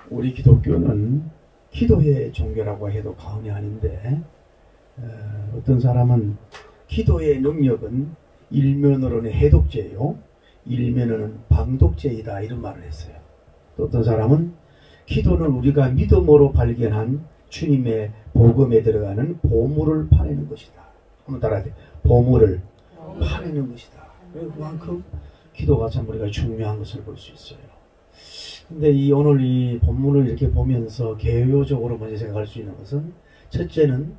우리 기독교는 기도의 종교라고 해도 과언이 아닌데, 어떤 사람은 기도의 능력은 일면으로는 해독제요, 일면으로는 방독제이다, 이런 말을 했어요. 또 어떤 사람은 기도는 우리가 믿음으로 발견한 주님의 복음에 들어가는 보물을 파내는 것이다. 한번 따라야 돼. 보물을 파내는 것이다. 그만큼 기도가 참 우리가 중요한 것을 볼 수 있어요. 근데 오늘 이 본문을 이렇게 보면서 개요적으로 먼저 생각할 수 있는 것은, 첫째는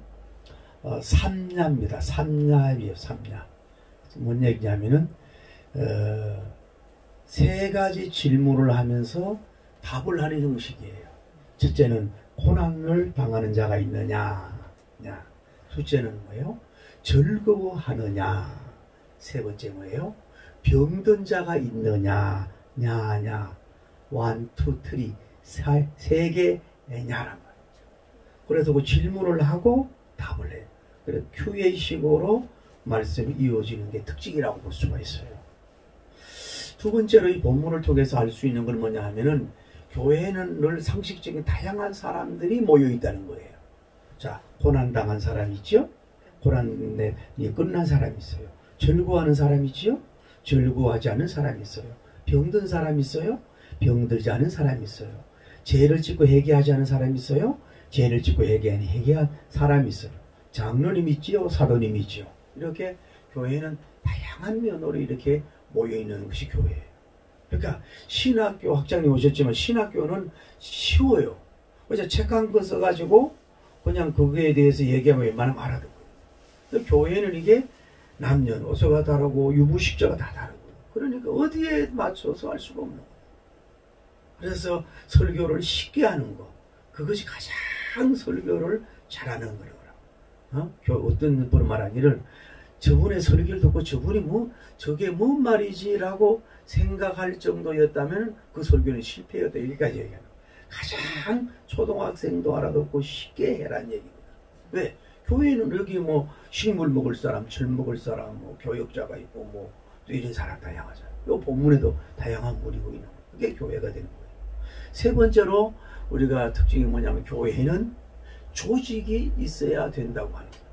삼야입니다. 삼야이에요. 삼야. 뭔 얘기냐면은 세 가지 질문을 하면서 답을 하는 형식이에요. 첫째는 고난을 당하는 자가 있느냐, 둘째는 뭐예요? 즐거워하느냐, 세 번째 뭐예요? 병든 자가 있느냐, 원, 투, 쓰리, 세 개냐란 말이죠. 그래서 그 질문을 하고 답을 해요. 그래서 Q&A식으로 말씀이 이어지는 게 특징이라고 볼 수가 있어요. 두 번째로 이 본문을 통해서 알 수 있는 건 뭐냐 하면은, 교회는 늘 상식적인 다양한 사람들이 모여 있다는 거예요. 자, 고난당한 사람이 있죠? 고난에 끝난 사람이 있어요. 즐거워하는 사람이 있죠? 즐거워하지 않은 사람이 있어요. 병든 사람이 있어요? 병들지 않은 사람이 있어요. 죄를 짓고 회개하지 않은 사람이 있어요? 죄를 짓고 회개한 사람이 있어요. 장로님이 있지요? 사도님이 있지요? 이렇게 교회는 다양한 면으로 이렇게 모여있는 것이 교회예요. 그러니까 신학교 학장님 오셨지만 신학교는 쉬워요. 그래서 책 한 권 써가지고 그냥 그거에 대해서 얘기하면 웬만하면 알아듣고요. 교회는 이게 남녀노소가 다르고 유부식자가 다 다르고, 그러니까 어디에 맞춰서 할 수가 없는 거예요. 그래서 설교를 쉽게 하는 거, 그것이 가장 설교를 잘하는 거라고. 어떤 분은 말하기를, 저분의 설교를 듣고 저분이 저게 뭔 말이지라고 생각할 정도였다면 그 설교는 실패였다, 여기까지 얘기하는 거예요. 가장 초등학생도 알아듣고 쉽게 해라는 얘기거든. 왜? 교회는 여기 식물 먹을 사람, 철 먹을 사람, 교역자가 있고 또 이런 사람 다양하잖아요. 이 본문에도 다양한 분이고 있는 거예요. 그게 교회가 되는 거예요. 세 번째로 우리가 특징이 뭐냐면, 교회는 조직이 있어야 된다고 하는 거예요.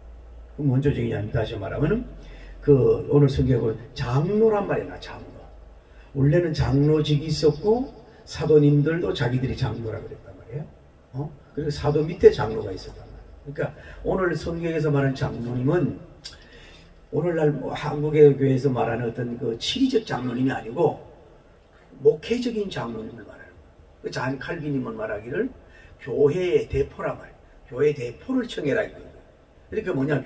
뭔 조직이냐면, 다시 말하면 오늘 성경은 장로란 말이야. 장로. 원래는 장로직이 있었고 사도님들도 자기들이 장로라고 그랬단 말이에요. 그리고 사도 밑에 장로가 있었단 말이에요. 그러니까 오늘 성경에서 말하는 장로님은 오늘날 한국의 교회에서 말하는 어떤 그 치리적 장로님이 아니고 목회적인 장로님을 말하는 거예요. 잔 칼빈님은 말하기를 교회의 대포란 말이에요. 교회의 대포를 청해라 이거예요. 그러니까 뭐냐,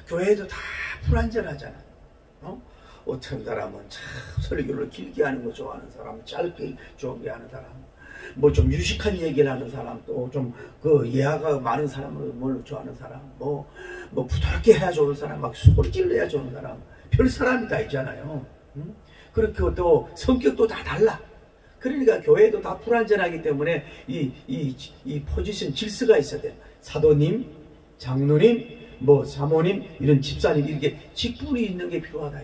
교회도 다 불완전하잖아요. 어떤 사람은 참 설교를 길게 하는 거 좋아하는 사람, 짧게 좋게 하는 사람, 좀 유식한 얘기를 하는 사람, 또 좀 예화가 많은 사람을 좋아하는 사람, 부드럽게 해야 좋은 사람, 막 소리질을 해야 좋은 사람, 별 사람이 다 있잖아요. 그렇게 또 성격도 다 달라. 그러니까 교회도 다 불완전하기 때문에 이 포지션 질서가 있어야 돼요. 사도님, 장로님, 사모님, 이런 집사님, 이렇게 직분이 있는 게 필요하다.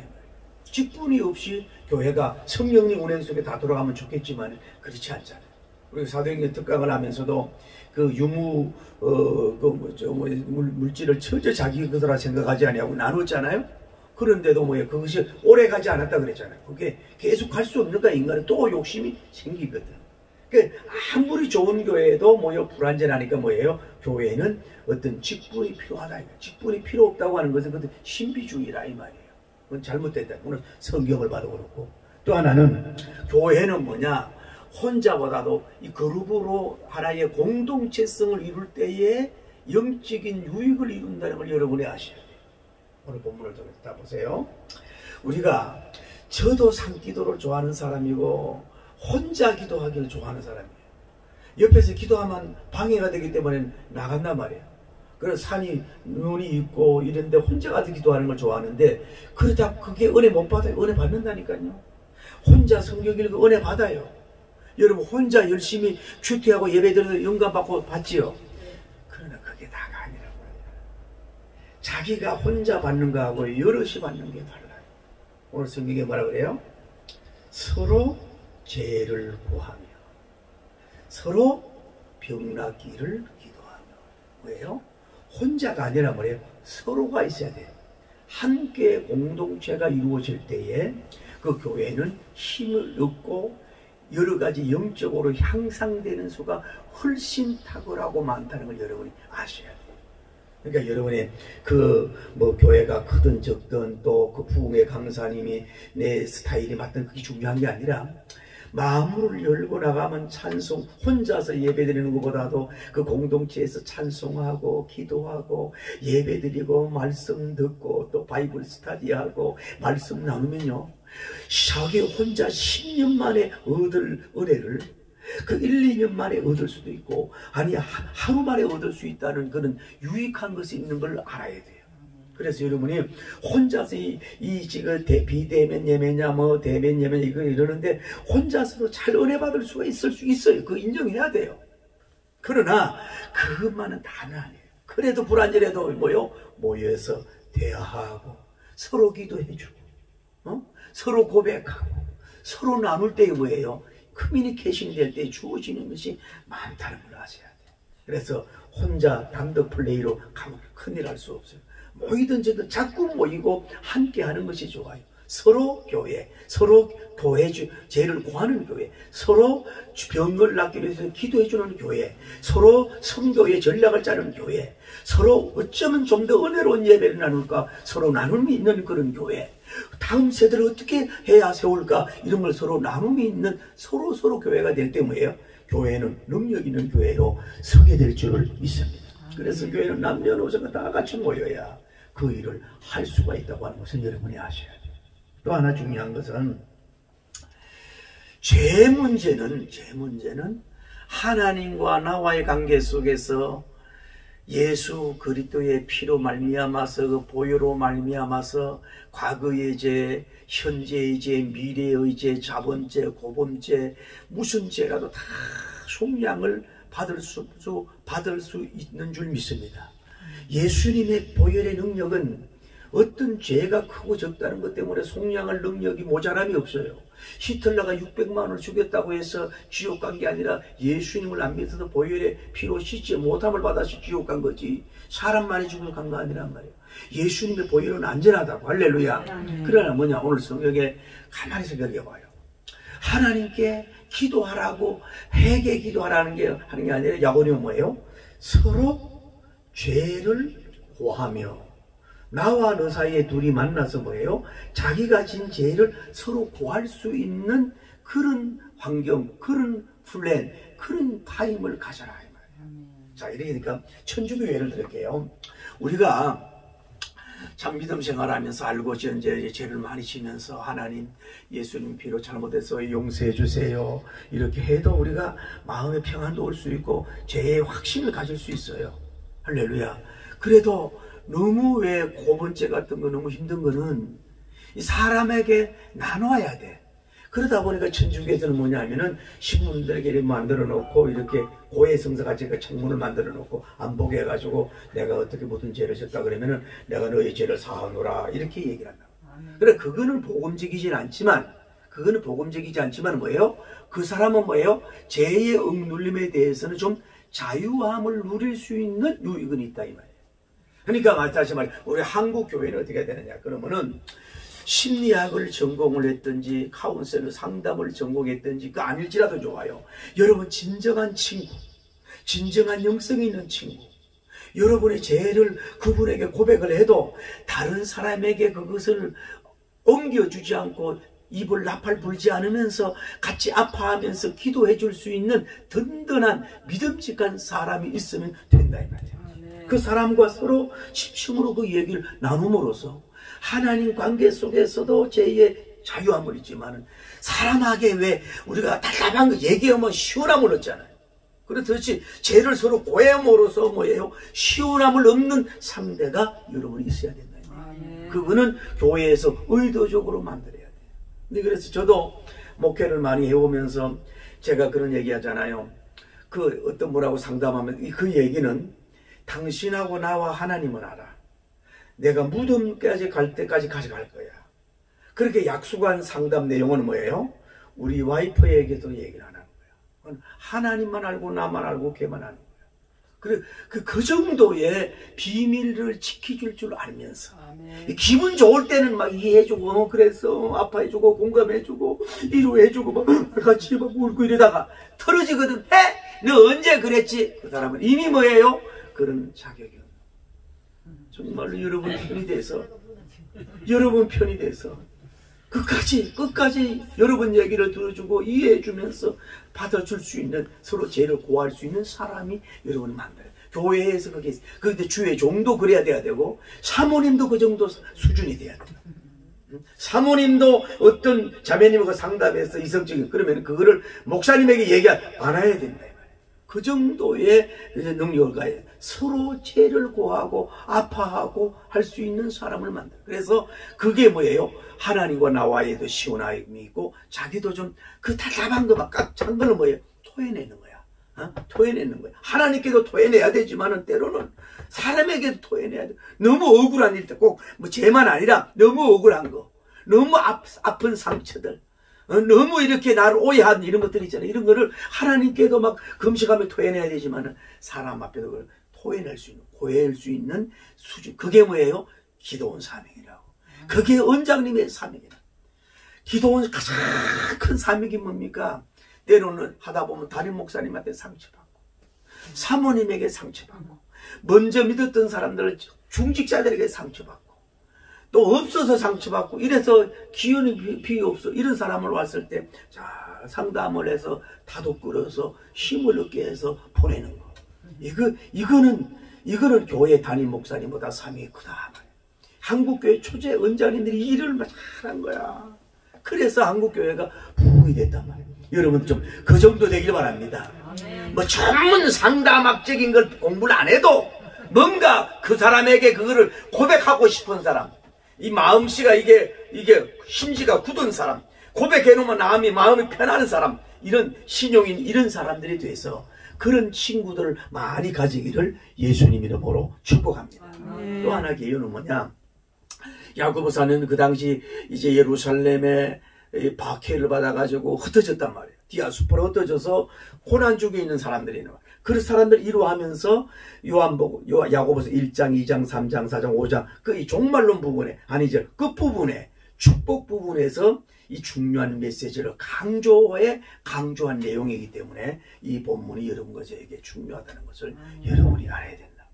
직분이 없이 교회가 성령님 운행 속에 다 돌아가면 좋겠지만 그렇지 않잖아요. 그리고 사도행전 특강을 하면서도 물질을 처저 자기 것이라 생각하지 아니하고 나눴잖아요. 그런데도 그것이 오래 가지 않았다 그랬잖아요. 그게 계속 할 수 없는가, 인간은 또 욕심이 생기거든. 그러니까 아무리 좋은 교회도 불완전하니까 교회에는 어떤 직분이 필요하다. 직분이 필요 없다고 하는 것은 그것은 신비주의라 이 말이에요. 그건 잘못됐다. 오늘 성경을 봐도 그렇고. 또 하나는 교회는 혼자보다도 이 그룹으로 하나의 공동체성을 이룰 때에 영적인 유익을 이룬다는 걸 여러분이 아셔야 돼요. 오늘 본문을 통해서 다 보세요. 우리가 저도 산기도를 좋아하는 사람이고 혼자 기도하기를 좋아하는 사람이에요. 옆에서 기도하면 방해가 되기 때문에 나간단 말이에요. 그래서 눈이 있고 이런데 혼자 가서 기도하는 걸 좋아하는데, 그러다 그게 은혜 못 받아요. 은혜 받는다니까요. 혼자 성경 읽고 은혜 받아요. 여러분 혼자 열심히 큐티하고 예배 드려서 영감 받지요. 그러나 그게 다가 아니라고 해요. 자기가 혼자 받는 거하고 여럿이 받는 게 달라요. 오늘 성경에 뭐라 그래요? 서로 죄를 구하며 서로 병나기를 기도하며. 왜요? 혼자가 아니라 뭐예요? 서로가 있어야 돼요. 함께 공동체가 이루어질 때에 그 교회는 힘을 얻고 여러 가지 영적으로 향상되는 수가 훨씬 탁월하고 많다는 걸 여러분이 아셔야 돼요. 그러니까 여러분의 교회가 크든 적든 또 그 부흥의 강사님이 내 스타일이 맞든 그게 중요한 게 아니라 마음을 열고 나가면 찬송, 혼자서 예배드리는 것보다도 그 공동체에서 찬송하고 기도하고 예배드리고 말씀 듣고 또 바이블 스터디하고 말씀 나누면요, 자기 혼자 10년 만에 얻을 은혜를 그 1, 2년 만에 얻을 수도 있고 아니 하루 만에 얻을 수 있다는 그런 유익한 것이 있는 걸 알아야 돼요. 그래서 여러분이 혼자서 지금 비대면 예배냐 대면 예배냐 이거 이러는데 혼자서도 잘 은혜 받을 수가 있을 수 있어요. 그거 인정해야 돼요. 그러나 그것만은 다는 아니에요. 그래도 불안전해도 모여서 대화하고 서로 기도해주고 서로 고백하고 서로 나눌 때 뭐예요? 커뮤니케이션이 될 때 주어지는 것이 많다는 걸 아셔야 돼요. 그래서 혼자 단독 플레이로 가면 큰일 할 수 없어요. 모이든지든 자꾸 모이고 함께 하는 것이 좋아요. 서로 교회, 서로 죄를 구하는 교회, 서로 병을 낫기 위해서 기도해주는 교회, 서로 선교의 전략을 짜는 교회, 서로 어쩌면 좀 더 은혜로운 예배를 나눌까 서로 나눔이 있는 그런 교회, 다음 세대를 어떻게 해야 세울까 이런 걸 서로 나눔이 있는 서로 교회가 될 때 뭐예요? 교회는 능력 있는 교회로 서게 될 줄을 믿습니다. 그래서 교회는 남녀노소가 다 같이 모여야 그 일을 할 수가 있다고 하는 것을 여러분이 아셔야 돼요. 또 하나 중요한 것은 죄 문제는 하나님과 나와의 관계 속에서 예수 그리스도의 피로 말미암아서 그 보혈로 말미암아서 과거의 죄, 현재의 죄, 미래의 죄, 자본죄, 고범죄 무슨 죄라도 다 속량을 받을 수 있는 줄 믿습니다. 예수님의 보혈의 능력은 어떤 죄가 크고 적다는 것 때문에 속량할 능력이 모자람이 없어요. 히틀러가 600만을 죽였다고 해서 지옥 간 게 아니라 예수님을 안 믿어서 보혈의 피로 씻지 못함을 받아서 지옥 간 거지 사람만이 죽을 간 거 아니란 말이에요. 예수님의 보혈은 안전하다고. 할렐루야. 그러나 뭐냐, 오늘 성경에 가만히 생각해 봐요. 하나님께 기도하라고 회개 기도하라는 게 하는 게 아니라 야고보는 뭐예요? 서로 죄를 고하며 나와 너 사이에 둘이 만나서 뭐예요? 자기가 진 죄를 서로 고할 수 있는 그런 환경, 그런 플랜, 그런 타임을 가져라 이 말이에요. 자, 이러니까 천주교 예를 들게요. 우리가 참 믿음 생활하면서 알고 이제 죄를 많이 지면서 하나님 예수님 피로 잘못해서 용서해 주세요 이렇게 해도 우리가 마음의 평안도 올 수 있고 죄의 확신을 가질 수 있어요. 할렐루야. 그래도 너무 왜 고번죄 같은 거 너무 힘든 거는 사람에게 나눠야 돼. 그러다 보니까 천주교에서는 뭐냐면은 신문들에게 이렇게 만들어 놓고 이렇게 고해성사같이 창문을 만들어 놓고 안 보게 해가지고 내가 어떻게 무슨 죄를 졌다 그러면은 내가 너의 죄를 사하노라 이렇게 얘기를 한다. 그래 그거는 복음적이지 않지만 뭐예요? 그 사람은 뭐예요? 죄의 억눌림에 대해서는 좀 자유함을 누릴 수 있는 유익은 있다 이 말이에요. 그러니까 다시 말해 우리 한국 교회는 어떻게 되느냐 그러면은 심리학을 전공을 했든지 카운셀러 상담을 전공했든지 그 아닐지라도 좋아요. 여러분 진정한 친구, 진정한 영성이 있는 친구, 여러분의 죄를 그분에게 고백을 해도 다른 사람에게 그것을 옮겨주지 않고 입을 나팔 불지 않으면서 같이 아파하면서 기도해 줄 수 있는 든든한 믿음직한 사람이 있으면 된다 이 말이에요. 그 사람과 서로 집중으로 그 얘기를 나눔으로써 하나님 관계 속에서도 죄의 자유함을 있지만은 사람에게 왜 우리가 답답한 거 얘기하면 시원함을 얻잖아요. 그렇듯이 죄를 서로 고함으로써 뭐예요? 시원함을 얻는 상대가 여러분이 있어야 된다. 그거는 교회에서 의도적으로 만들어야 돼요. 근데 그래서 저도 목회를 많이 해오면서 제가 그런 얘기 하잖아요. 그 어떤 분하고 상담하면 그 얘기는 당신하고 나와 하나님은 알아. 내가 무덤까지 갈 때까지 가져갈 거야. 그렇게 약속한 상담 내용은 뭐예요? 우리 와이프에게도 얘기를 안 하는 거야. 하나님만 알고 나만 알고 걔만 아는 거야. 그래, 그 정도의 비밀을 지켜줄 줄 알면서 기분 좋을 때는 막 이해해주고 그래서 아파해주고 공감해주고 위로해주고 막 같이 막 울고 이러다가 틀어지거든. 해? 너 언제 그랬지? 그 사람은 이미 뭐예요? 그런 자격이 없는. 정말로 여러분 편이 돼서 끝까지 여러분 얘기를 들어주고 이해해주면서 받아줄 수 있는, 서로 죄를 고할 수 있는 사람이 여러분을 만들어요. 교회에서 그게, 그런데 주의 종도 그래야 돼야 되고, 사모님도 그 정도 수준이 돼야 돼요. 사모님도 어떤 자매님과 상담해서 이성적인, 그러면 그거를 목사님에게 얘기 안 해야 된다. 그 정도의 능력을 가야 돼. 서로 죄를 고하고 아파하고 할 수 있는 사람을 만들어. 그래서 그게 뭐예요? 하나님과 나와의도 시원함이 있고, 자기도 좀 그 답답한 거 막 깍찬 거는 뭐예요? 토해내는 거야. 토해내는 거야. 하나님께도 토해내야 되지만은 때로는 사람에게도 토해내야 돼. 너무 억울한 일 때 꼭 뭐 죄만 아니라 너무 억울한 거, 너무 아픈 상처들, 너무 이렇게 나를 오해한 이런 것들 있잖아요. 이런 거를 하나님께도 막 금식하며 토해내야 되지만은 사람 앞에도 그걸 토해낼 수 있는, 고해낼 수 있는 수준. 그게 뭐예요? 기도원 사명이라고. 그게 원장님의 사명이라. 기도원 가장 큰 사명이 뭡니까? 때로는 하다 보면 담임 목사님한테 상처받고, 사모님에게 상처받고, 먼저 믿었던 사람들, 중직자들에게 상처받고, 또 없어서 상처받고, 이래서 기운이 비위 없어. 이런 사람을 왔을 때 잘 상담을 해서 다독 끌어서 힘을 얻게 해서 보내는 거. 이거는 교회 담임 목사님보다 사명이 크다. 한국교회 초대 원장님들이 일을 잘한 거야. 그래서 한국교회가 부흥이 됐단 말이에요. 여러분 좀 그 정도 되길 바랍니다. 뭐 전문 상담학적인 걸 공부를 안 해도 뭔가 그 사람에게 그거를 고백하고 싶은 사람, 이 마음씨가 이게 심지가 굳은 사람, 고백해놓으면 마음이 편한 사람, 이런 신용인 이런 사람들이 돼서 그런 친구들을 많이 가지기를 예수님 이름으로 축복합니다. 또 하나 예언은 뭐냐? 야고보서는 그 당시 이제 예루살렘에 박해를 받아가지고 흩어졌단 말이에요. 디아스포라 흩어져서 고난 중에 있는 사람들이 있는 거예요. 그 사람들 이루하면서 야고보서 1장, 2장, 3장, 4장, 5장 그 이 종말론 부분에, 아니죠, 끝부분에 축복 부분에서 이 중요한 메시지를 강조한 내용이기 때문에 이 본문이 여러분과 저에게 중요하다는 것을 여러분이 알아야 된다.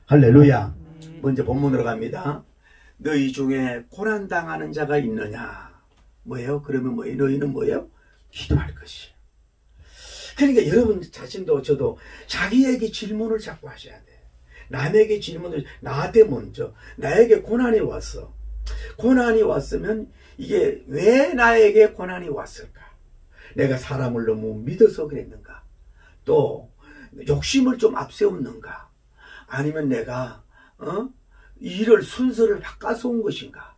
할렐루야. 먼저 본문으로 갑니다. 너희 중에 고난당하는 자가 있느냐? 뭐예요? 그러면 뭐예요? 너희는 뭐예요? 기도할 것이에요. 그러니까 여러분 자신도 저도 자기에게 질문을 자꾸 하셔야 돼. 남에게 질문을, 나한테 먼저, 나에게 고난이 왔어. 고난이 왔으면 이게 왜 나에게 고난이 왔을까? 내가 사람을 너무 믿어서 그랬는가? 또 욕심을 좀 앞세웠는가? 아니면 내가 일을 순서를 바꿔서 온 것인가?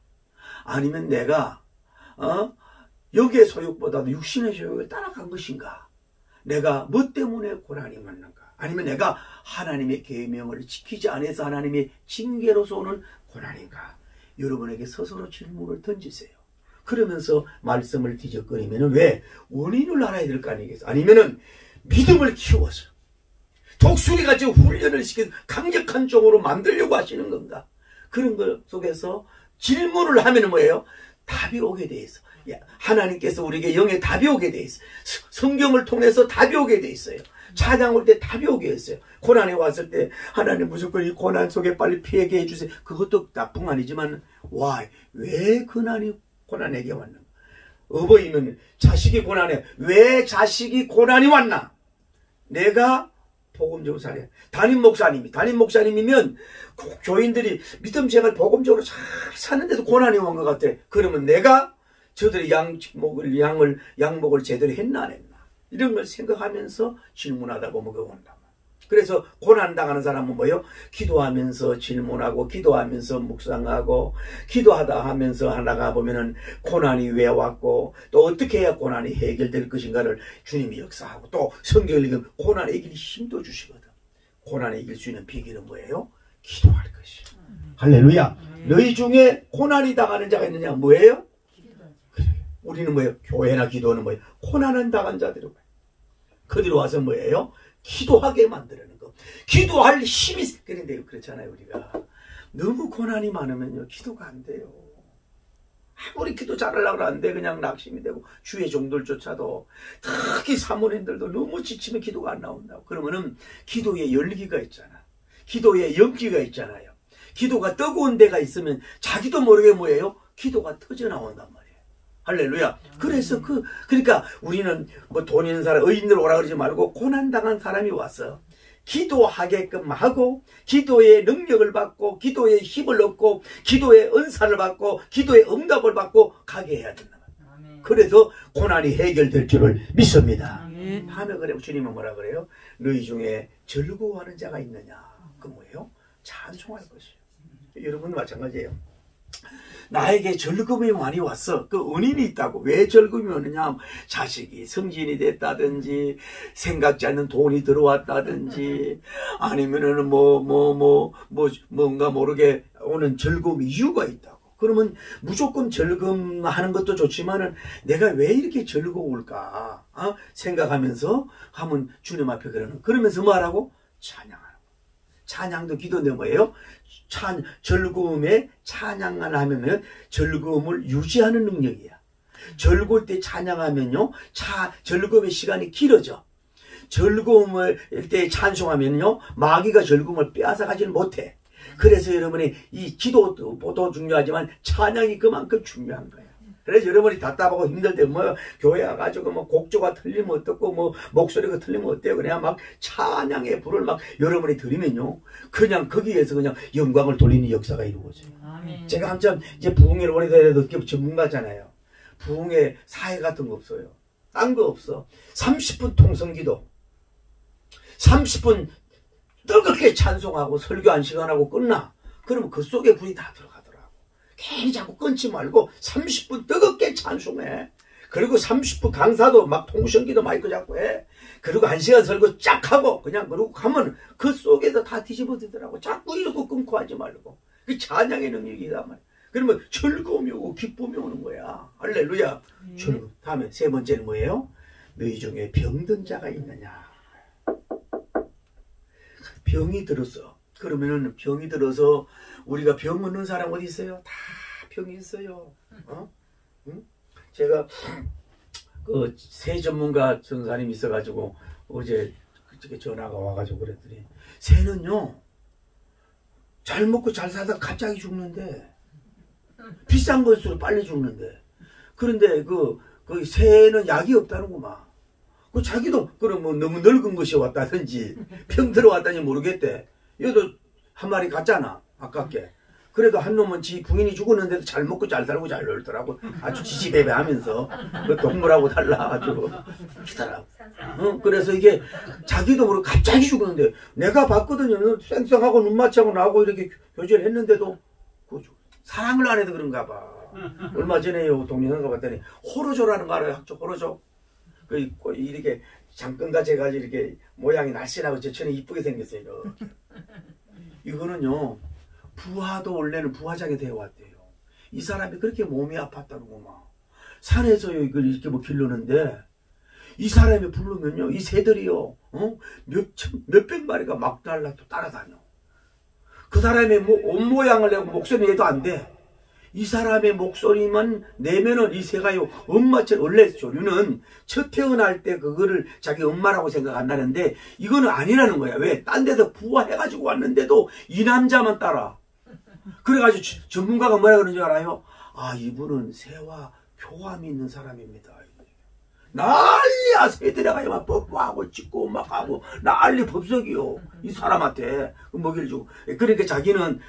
아니면 내가 여기의 소욕보다도 육신의 소욕을 따라간 것인가? 내가 뭐 때문에 고난이 왔는가? 아니면 내가 하나님의 계명을 지키지 않아서 하나님의 징계로서 오는 고난인가? 여러분에게 스스로 질문을 던지세요. 그러면서 말씀을 뒤적거리면 왜? 원인을 알아야 될 거 아니겠어요? 아니면은 믿음을 키워서 독수리같이 훈련을 시켜서 강력한 종으로 만들려고 하시는 건가? 그런 것 속에서 질문을 하면 뭐예요? 답이 오게 돼 있어. 하나님께서 우리에게 영의 답이 오게 돼 있어. 성경을 통해서 답이 오게 돼 있어요. 찬양 올 때 답이 오게 했어요. 고난이 왔을 때 하나님 무조건 이 고난 속에 빨리 피하게 해주세요. 그것도 나쁜 아니지만 왜 고난에게 왔는가? 어버이는 자식이 고난해. 왜 자식이 고난이 왔나? 내가 복음적으로 살아야. 담임 목사님이면 교인들이 믿음 생활 복음적으로 잘 사는데도 고난이 온 것 같아. 그러면 내가 저들의 양목을 제대로 했나 안 했나? 이런 걸 생각하면서 질문하다 보면 그거 온단 말이야. 그래서 고난당하는 사람은 뭐예요? 기도하면서 질문하고, 기도하면서 묵상하고, 기도하다 하면서 하다가 보면은 고난이 왜 왔고, 또 어떻게 해야 고난이 해결될 것인가를 주님이 역사하고, 또 성경을 읽으면 고난을 이길 힘도 주시거든. 고난을 이길 수 있는 비결은 뭐예요? 기도할 것이에요. 할렐루야. 너희 중에 고난이 당하는 자가 있느냐? 뭐예요? 우리는 뭐예요? 교회나 기도는 뭐예요? 고난을 당한 자들이 뭐예요? 그들이 와서 뭐예요? 기도하게 만드는 거. 기도할 힘이, 그런데 그렇잖아요, 우리가. 너무 고난이 많으면요, 기도가 안 돼요. 아무리 기도 잘하려고 하는데 그냥 낙심이 되고, 주의 종들조차도, 특히 사모님들도 너무 지치면 기도가 안 나온다고. 그러면은 기도에 열기가 있잖아. 기도에 연기가 있잖아요. 기도가 뜨거운 데가 있으면 자기도 모르게 뭐예요? 기도가 터져 나온단 말이에요. 할렐루야. 그래서 그러니까 우리는 뭐 돈 있는 사람, 의인들 오라 그러지 말고 고난당한 사람이 와서 기도하게끔 하고, 기도의 능력을 받고, 기도의 힘을 얻고, 기도의 은사를 받고, 기도의 응답을 받고 가게 해야 된다. 그래서 고난이 해결될 줄을 믿습니다. 다음에 그래 주님은 뭐라 그래요? 너희 중에 즐거워하는 자가 있느냐? 그 뭐예요? 찬송할 것이에요. 여러분도 마찬가지예요. 나에게 즐거움이 많이 왔어. 그 은인이 있다고. 왜 즐거움이 오느냐? 자식이 성진이 됐다든지, 생각지 않는 돈이 들어왔다든지, 아니면은 뭔가 모르게 오는 즐거움 이유가 있다고. 그러면 무조건 즐거움하는 것도 좋지만은 내가 왜 이렇게 즐거울까? 생각하면서 하면 주님 앞에 그러면서 뭐하라고? 찬양하라고. 찬양도 기도인데 뭐예요? 즐거움에 찬양을 하면 즐거움을 유지하는 능력이야. 즐거울 때 찬양하면요, 즐거움의 시간이 길어져. 즐거움을 때 찬송하면요, 마귀가 즐거움을 빼앗아가지는 못해. 그래서 여러분이 이 기도도 중요하지만 찬양이 그만큼 중요한 거예요. 그래서 여러분이 답답하고 힘들 때 뭐 교회 와가지고 뭐 곡조가 틀리면 어떻고 뭐 목소리가 틀리면 어때요? 그냥 막 찬양의 불을 막 여러분이 들으면요, 그냥 거기에서 그냥 영광을 돌리는 역사가 이루어져요. 아멘. 제가 한참 이제 부흥회를 오래돼서 전문가잖아요. 부흥회 사회 같은 거 없어요. 딴 거 없어. 30분 통성기도, 30분 뜨겁게 찬송하고 설교 1시간 하고 끝나. 그러면 그 속에 불이 다 들어가더라고. 괜히 자꾸 끊지 말고 30분 뜨겁게 찬송해. 그리고 30분 강사도 막 통성기도 마이크 잡고 해. 그리고 1시간 설교 쫙 하고 그냥 그러고 가면 그 속에서 다 뒤집어지더라고. 자꾸 이러고 끊고 하지 말고. 그 찬양의 능력이다 말이야. 그러면 즐거움이 오고 기쁨이 오는 거야. 할렐루야. 다음에 세 번째는 뭐예요? 너희 중에 병든 자가 있느냐? 병이 들었어. 그러면은 병이 들어서 우리가 병 없는 사람 어디 있어요? 다 병이 있어요. 응? 제가 그 새 전문가 전사님이 있어가지고 어제 그쪽에 전화가 와가지고 그랬더니 새는요 잘 먹고 잘 살다 갑자기 죽는데 비싼 것으로 빨리 죽는데 그런데 그 새는 약이 없다는구만. 그 자기도 그럼 뭐 너무 늙은 것이 왔다든지 병 들어왔다니 모르겠대. 얘도 한 마리 갔잖아 아깝게. 그래도 한 놈은 지 부인이 죽었는데도 잘 먹고 잘 살고 잘 놀더라고. 아주 지지배배하면서 그 동물하고 달라 아주 기다라. 그래서 이게 자기도 모르고 갑자기 죽었는데 내가 봤거든요. 쌩쌩하고 눈맞이하고 나하고 이렇게 교제를 했는데도 사랑을 안 해도 그런가 봐. 얼마 전에 동영상 봤더니 호로조라는 거 알아요? 학조 호로조. 이렇게 장끈같이 해가지고 이렇게 모양이 날씬하고 저처럼 이쁘게 생겼어요. 이렇게. 이거는요 부하도 원래는 부하장에 되어 왔대요. 이 사람이 그렇게 몸이 아팠다는구만. 산에서 이걸 이렇게 뭐 기르는데 이 사람이 부르면요 이 새들이요 몇백 마리가 막 따라다녀. 그 사람의 옷 모양을 내고 목소리 내도 안 돼. 이 사람의 목소리만 내면은 이 새가요 엄마처럼. 원래 조류는 첫 태어날 때 그거를 자기 엄마라고 생각 안 나는데 이거는 아니라는 거야. 왜? 딴 데서 부화해가지고 왔는데도 이 남자만 따라. 그래가지고 전문가가 뭐라 그러는 줄 알아요? 아, 이분은 새와 교감이 있는 사람입니다. 난리야. 새들아가요 막 뽀뽀하고 짖고 막 하고 난리 법석이요. 이 사람한테 먹이를 주고. 그러니까 자기는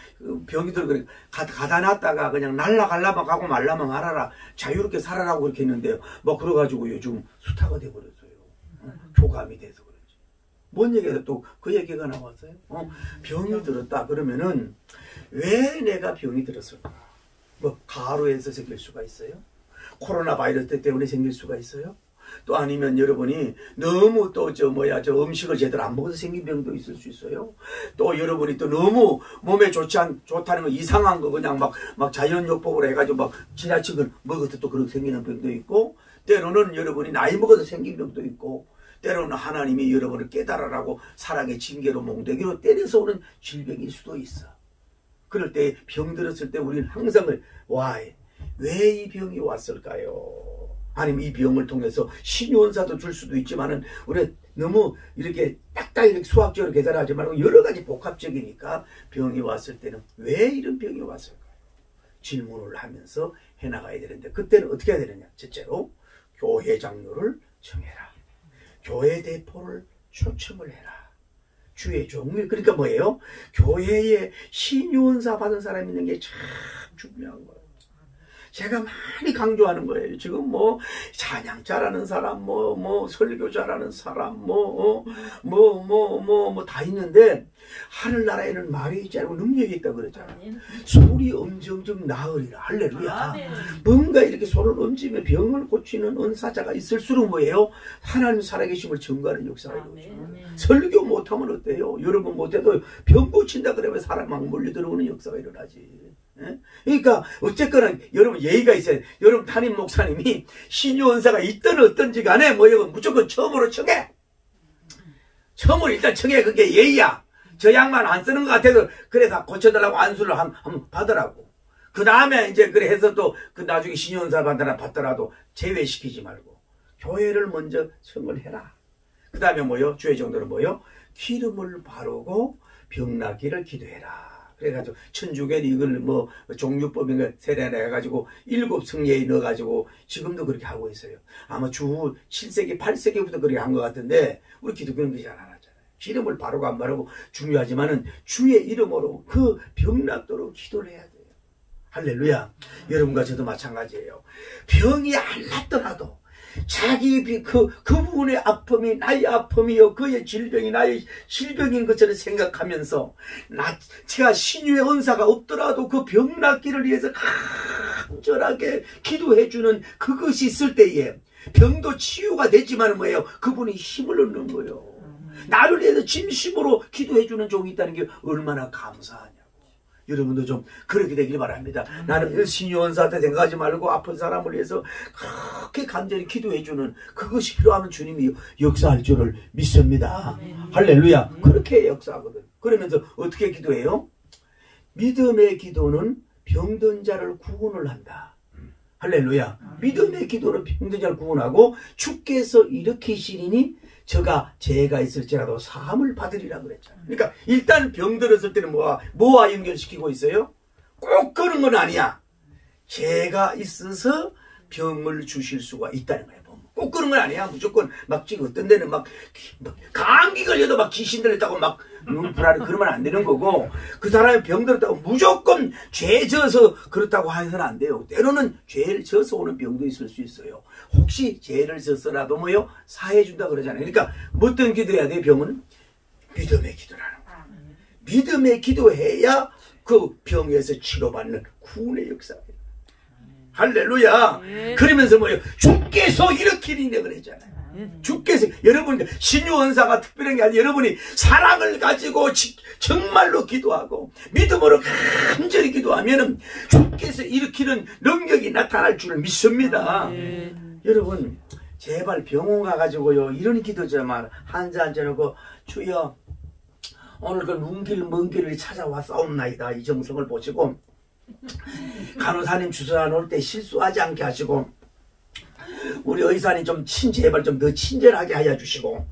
병이 들어 그러니까 가다 놨다가 그냥 날라갈라만 가고 말라만 말아라. 자유롭게 살아라고 그렇게 했는데요. 뭐 그래가지고 요즘 수타가 돼버렸어요. 교감이 돼서 그런지. 뭔 얘기가 또 그 얘기가 나왔어요. 병이 들었다 그러면은 왜 내가 병이 들었을까? 뭐 가루에서 생길 수가 있어요. 코로나 바이러스 때문에 생길 수가 있어요. 또 아니면 여러분이 너무 또 저 음식을 제대로 안 먹어서 생긴 병도 있을 수 있어요. 또 여러분이 또 너무 몸에 좋다는 거 이상한 거 그냥 막 자연요법으로 해가지고 막 지나친 걸 먹어서 또 그렇게 생기는 병도 있고, 때로는 여러분이 나이 먹어서 생긴 병도 있고, 때로는 하나님이 여러분을 깨달으라고 사랑의 징계로 몽둥이로 때려서 오는 질병일 수도 있어. 그럴 때 병 들었을 때 우리는 항상 왜 이 병이 왔을까요? 아니면 이 병을 통해서 신유원사도 줄 수도 있지만은 우리 너무 이렇게 딱딱 이렇게 수학적으로 계산하지 말고 여러 가지 복합적이니까 병이 왔을 때는 왜 이런 병이 왔을까요? 질문을 하면서 해나가야 되는데, 그때는 어떻게 해야 되느냐? 첫째로 교회 장로를 정해라. 교회 대표를 초청을 해라. 주의 종일, 그러니까 뭐예요? 교회에 신유원사 받은 사람이 있는 게 참 중요한 거예요. 제가 많이 강조하는 거예요. 지금 뭐 찬양 잘하는 사람, 설교 잘하는 사람, 다 있는데 하늘나라에는 말이 있지 않고 능력이 있다고 그랬잖아. 소리 엄정정 나으리라. 할렐루야. 뭔가 이렇게 소리를 엄지며 병을 고치는 은사자가 있을수록 뭐예요? 하나님 살아계심을 증거하는 역사가 이루어져요. 설교 못하면 어때요? 여러분 못해도 병 고친다 그러면 사람 막 몰려들어오는 역사가 일어나지. 그러니까 어쨌거나 여러분 예의가 있어요. 여러분 담임 목사님이 신유원사가 있든 어떤지 간에 무조건 처음으로 청해. 처음으로 일단 청해. 그게 예의야. 저 양만 안 쓰는 것 같아도 그래서 고쳐달라고 안수를 한번 받으라고. 그 다음에 이제 그래 해서 또 그 나중에 신유원사 받더라도 제외시키지 말고 교회를 먼저 청을 해라. 그 다음에 주의 정도는 기름을 바르고 병나기를 기도해라. 그래가지고 천주교는 이걸 종류법인가 세례나 해가지고 7성례에 넣어가지고 지금도 그렇게 하고 있어요. 아마 주 7세기 8세기부터 그렇게 한 것 같은데 우리 기독교는 그렇게 안 하잖아요. 기름을 바르고 안 바르고 중요하지만은 주의 이름으로 그 병 낫도록 기도를 해야 돼요. 할렐루야. 여러분과 저도 마찬가지예요. 병이 안 낫더라도 자기 그분의 아픔이 나의 아픔이요, 그의 질병이 나의 질병인 것처럼 생각하면서 제가 신유의 은사가 없더라도 그 병 낫기를 위해서 간절하게 기도해주는 그것이 있을 때에 병도 치유가 되지만 그분이 힘을 얻는 거예요. 나를 위해서 진심으로 기도해주는 종이 있다는 게 얼마나 감사하냐. 여러분도 좀 그렇게 되길 바랍니다. 나는 신유원사한테 생각하지 말고 아픈 사람을 위해서 그렇게 간절히 기도해주는 그것이 필요하면 주님이 역사할 줄을 믿습니다. 할렐루야. 그렇게 역사하거든. 그러면서 어떻게 기도해요? 믿음의 기도는 병든 자를 구원을 한다. 할렐루야. 믿음의 기도는 병든 자를 구원하고 주께서 일으키시리니 죄가 있을지라도 사함을 받으리라 그랬잖아요. 그러니까 일단 병 들었을 때는 뭐와 연결시키고 있어요? 꼭 그런 건 아니야. 죄가 있어서 병을 주실 수가 있다는 거예요. 꼭 그런 건 아니야. 무조건 지금 어떤 데는 감기 걸려도 귀신들 있다고 불안해 그러면 안 되는 거고, 그 사람이 병 들었다고 무조건 죄 져서 그렇다고 해서는 안 돼요. 때로는 죄를 져서 오는 병도 있을 수 있어요. 혹시 죄를 져서라도 사해준다 그러잖아요. 그러니까 어떤 기도해야 돼? 병은 믿음의 기도라는 거야. 믿음의 기도해야 그 병에서 치료받는 구원의 역사예요. 할렐루야. 그러면서 주께서 일으키리네 그랬잖아요. 주께서, 여러분 신유원사가 특별한 게 아니라 여러분이 사랑을 가지고 정말로 기도하고 믿음으로 간절히 기도하면 주께서 일으키는 능력이 나타날 줄을 믿습니다. 여러분 제발 병원 가가지고요 이런 기도 좀 한자 놓고 주여 오늘 그 먼 길을 찾아와 싸움나이다 이 정성을 보시고 간호사님 주사 놓을 때 실수하지 않게 하시고 우리 의사님 제발 좀 더 친절하게 하여 주시고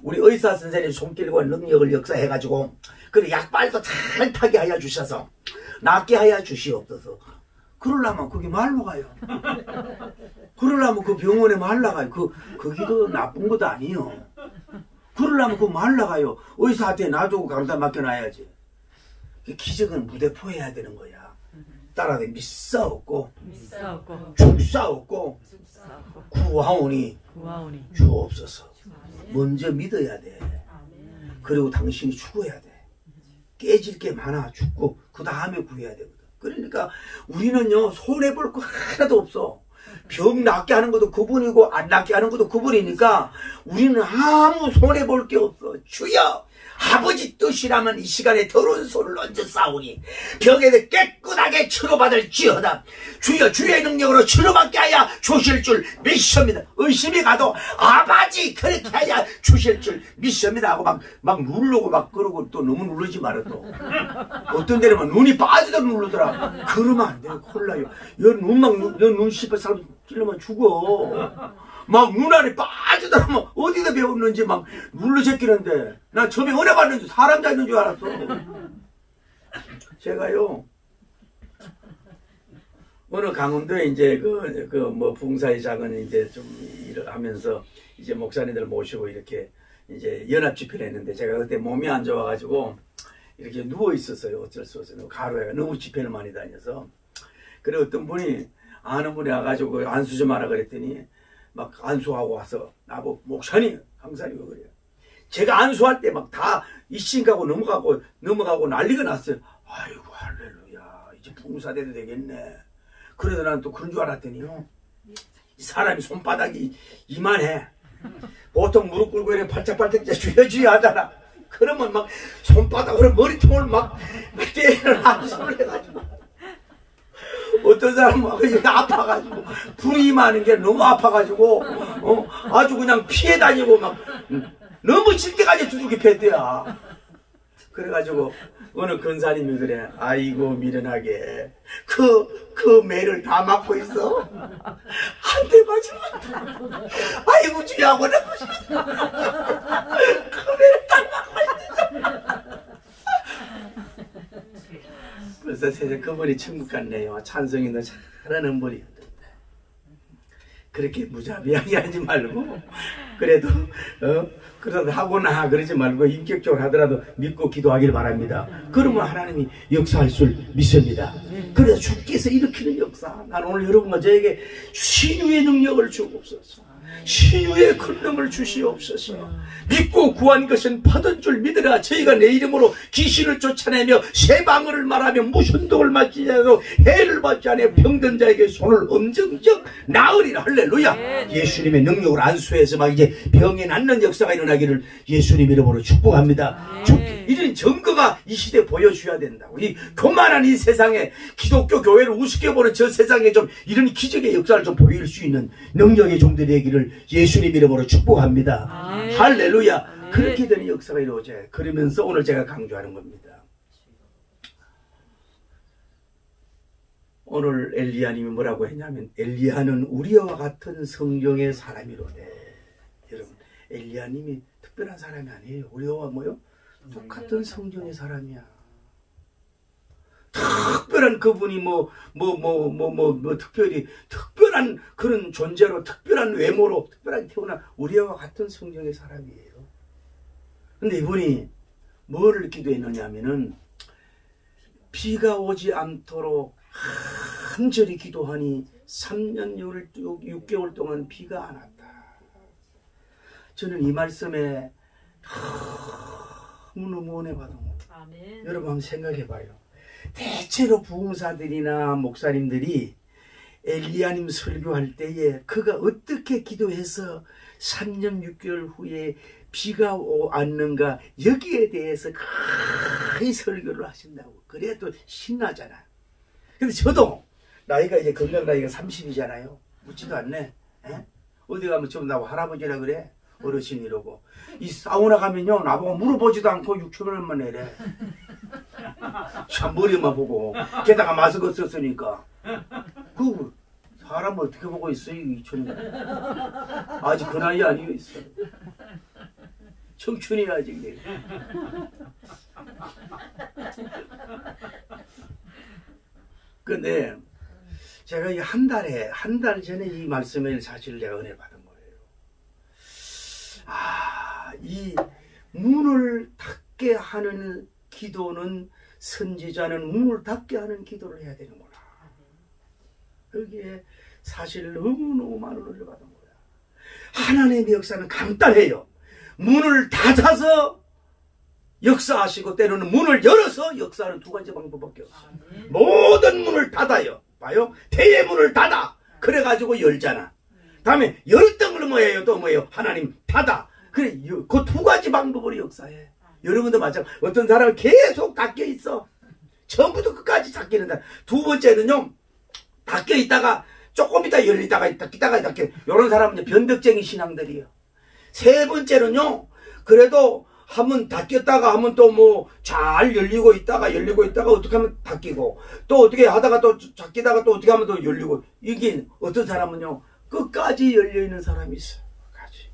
우리 의사 선생님 손길과 능력을 역사해가지고 그리고 약발도 잘 타게 하여 주셔서 낫게 하여 주시옵소서. 그러려면 그게 말로 가요. 그러려면 그 병원에 말로 가요. 그 기도 나쁜 것도 아니요. 그러려면 그 말로 가요. 의사한테 놔두고 간호사 맡겨놔야지. 기적은 무대포해야 되는 거야. 따라서 믿사옵고 죽사옵고 구하오니 주옵소서. 먼저 믿어야 돼. 그리고 당신이 죽어야 돼. 깨질 게 많아. 죽고 그 다음에 구해야 되거든. 그러니까 우리는요 손해볼 거 하나도 없어. 병 낫게 하는 것도 그분이고 안 낫게 하는 것도 그분이니까 우리는 아무 손해볼 게 없어. 주여 아버지 뜻이라면 이 시간에 더러운 손을 얹어 싸우니 병에도 깨끗하게 치료받을지어다. 주여 주의 능력으로 치료받게 하여 주실 줄 믿습니다. 의심이 가도 아버지 그렇게 하여 주실 줄 믿습니다 하고 막 누르고 막 그러고 또 너무 누르지 말아. 또 어떤 데는 막 눈이 빠지도록 누르더라. 그러면 안 돼요. 콜라요. 눈 씹어 사람 찔러면 죽어. 막 눈알이 빠지더라면 어디다 배웠는지 막 눌러 제끼는데 나 처음에 은혜 받는 줄 사람 잡는 줄 알았어. 제가요 어느 강원도에 이제 뭐 봉사회장은 이제 좀 일을 하면서 이제 목사님들 모시고 이렇게 이제 연합 집회를 했는데 제가 그때 몸이 안 좋아가지고 이렇게 누워 있었어요. 어쩔 수 없어요. 가로에 너무 집회를 많이 다녀서. 그래 어떤 분이 아는 분이 와가지고 안수 좀 하라 그랬더니 막 안수하고 와서 나보고 목사님 강사님 그래요. 제가 안수할 때 막 다 이신가고 넘어가고 난리가 났어요. 아이고 할렐루야 이제 봉사돼도 되겠네. 그래도 난 또 그런 줄 알았더니요. 이 사람이 손바닥이 이만해. 보통 무릎 꿇고 이렇게 발짝발짝 주여주여 하잖아. 그러면 막 손바닥으로 머리통을 막 때리는 안수를 해가지고 어떤 사람은 아파가지고 불이 임하는 게 너무 아파가지고 아주 그냥 피해 다니고 막 너무 질 때까지 두둑이 팼대야. 그래가지고 어느 근사님이 그래. 아이고 미련하게 그 매를 다 막고 있어. 한 대 맞으면 아이고 주야고 나고 싶어. 그 매를 다 막고 있어. 그래서 세상 그분이 천국 갔네요. 찬송이도 잘하는 분이었는데 그렇게 무자비하게 하지 말고 그래도 그래도 하거나 그러지 말고 인격적으로 하더라도 믿고 기도하길 바랍니다. 그러면 하나님이 역사할 줄 믿습니다. 그래서 주께서 일으키는 역사. 난 오늘 여러분과 저에게 신유의 능력을 주옵소서. 신유의 권능을 주시옵소서. 믿고 구한 것은 받은 줄 믿으라. 저희가 내 이름으로 귀신을 쫓아내며 새 방언을 말하며 무슨 독을 맞지 않아도 해를 받지 않아 병든 자에게 손을 엄정정 나으리라. 할렐루야. 예수님의 능력으로 안수해서 막 이제 병이 낫는 역사가 일어나기를 예수님 이름으로 축복합니다. 이런 증거가 이 시대에 보여줘야 된다고. 이 교만한 이 세상에 기독교 교회를 우습게 보는 저 세상에 좀 이런 기적의 역사를 좀 보일 수 있는 능력의 종들이 되기를 예수님 이름으로 축복합니다. 할렐루야. 그렇게 되는 역사가 이루어져요. 그러면서 오늘 제가 강조하는 겁니다. 오늘 엘리야님이 뭐라고 했냐면 엘리야는 우리와 같은 성경의 사람이로되. 여러분 엘리야님이 특별한 사람이 아니에요. 우리와 뭐요? 똑같은 성경의 사람이야. 특별한 그분이 특별히 특별한 그런 존재로 특별한 외모로 특별하게 태어난 우리와 같은 성경의 사람이에요. 근데 이분이 뭐를 기도했느냐 하면은 비가 오지 않도록 간절히 기도하니 3년 6개월 동안 비가 안 왔다. 저는 이 말씀에 너무너무 은혜 받은 거예요. 여러분 한번 생각해 봐요. 대체로 부흥사들이나 목사님들이 엘리야님 설교할 때에 그가 어떻게 기도해서 3년 6개월 후에 비가 왔는가 여기에 대해서 거의 설교를 하신다고. 그래야 또 신나잖아. 근데 저도 나이가 이제 건강 나이가 30이잖아요. 묻지도 않네. 에? 어디 가면 좀 나하고 할아버지라 그래. 어르신 이러고. 이 사우나 가면요 나보고 물어보지도 않고 6,000원만 내래. 참 머리만 보고 게다가 마스크 썼으니까 그 사람을 어떻게 보고 있어요 2,000원. 아직 그 나이 아니고 있어. 청춘이야 아직. 근데 제가 이 한 달 전에 이 말씀을 사실 제가 은혜 받은 거예요. 이 문을 닫게 하는 기도는 선지자는 문을 닫게 하는 기도를 해야 되는구나. 여기에 사실 너무너무 많은 은혜를 받은 거야. 하나님의 역사는 간단해요. 문을 닫아서 역사하시고 때로는 문을 열어서 역사하는 두 가지 방법밖에 없어요. 모든 문을 닫아요. 봐요. 대의 문을 닫아. 그래가지고 열잖아. 다음에 열었던 걸 뭐예요? 또 뭐예요? 하나님 닫아. 그래, 그 두 가지 방법으로 역사해. 여러분도 마찬가지. 어떤 사람은 계속 닫혀 있어. 처음부터 끝까지 닫히는다. 두 번째는요, 닫혀 있다가 조금 있다 열리다가 닫히다가 닫혀. 이런 사람은 변덕쟁이 신앙들이에요. 세 번째는요, 그래도 한번 닫혔다가 하면 또 뭐 잘 열리고 있다가 어떻게 하면 닫히고 또 어떻게 하다가 또 닫히다가 또 어떻게 하면 또 열리고. 이게 어떤 사람은요, 끝까지 열려있는 사람이 있어. 끝까지.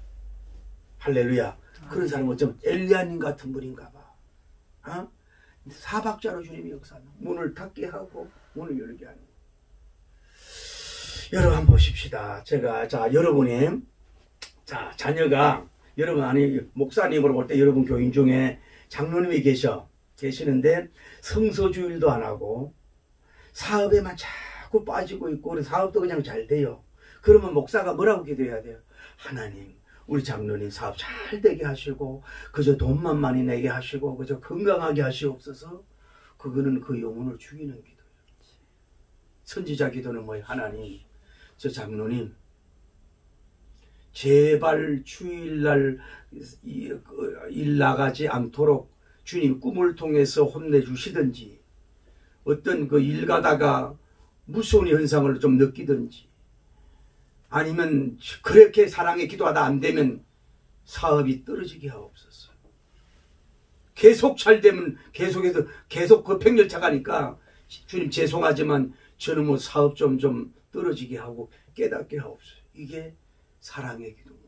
할렐루야. 그런 사람은 어쩌면 엘리야님 같은 분인가 봐. 어? 사박자로 주님이 역사하는, 문을 닫게 하고 문을 열게 하는. 여러분 한번 보십시다. 자 여러분의 자녀가, 여러분 아니 목사님으로 볼 때 여러분 교인 중에 장로님이 계시는데 성서주일도 안 하고 사업에만 자꾸 빠지고 있고, 우리 사업도 그냥 잘 돼요. 그러면 목사가 뭐라고 기도해야 돼요? 하나님, 우리 장로님 사업 잘 되게 하시고 그저 돈만 많이 내게 하시고 그저 건강하게 하시옵소서. 그거는 그 영혼을 죽이는 기도예요. 선지자 기도는 뭐예요? 하나님, 저 장로님 제발 주일날 일 나가지 않도록 주님 꿈을 통해서 혼내주시든지, 어떤 그 일 가다가 무서운 현상을 좀 느끼든지, 아니면 그렇게 사랑에 기도하다 안 되면 사업이 떨어지게 하옵소서. 계속 잘 되면 계속 그 팽열차 가니까 주님 죄송하지만 저는 뭐 사업 좀 떨어지게 하고 깨닫게 하옵소서. 이게 사랑의 기도예요.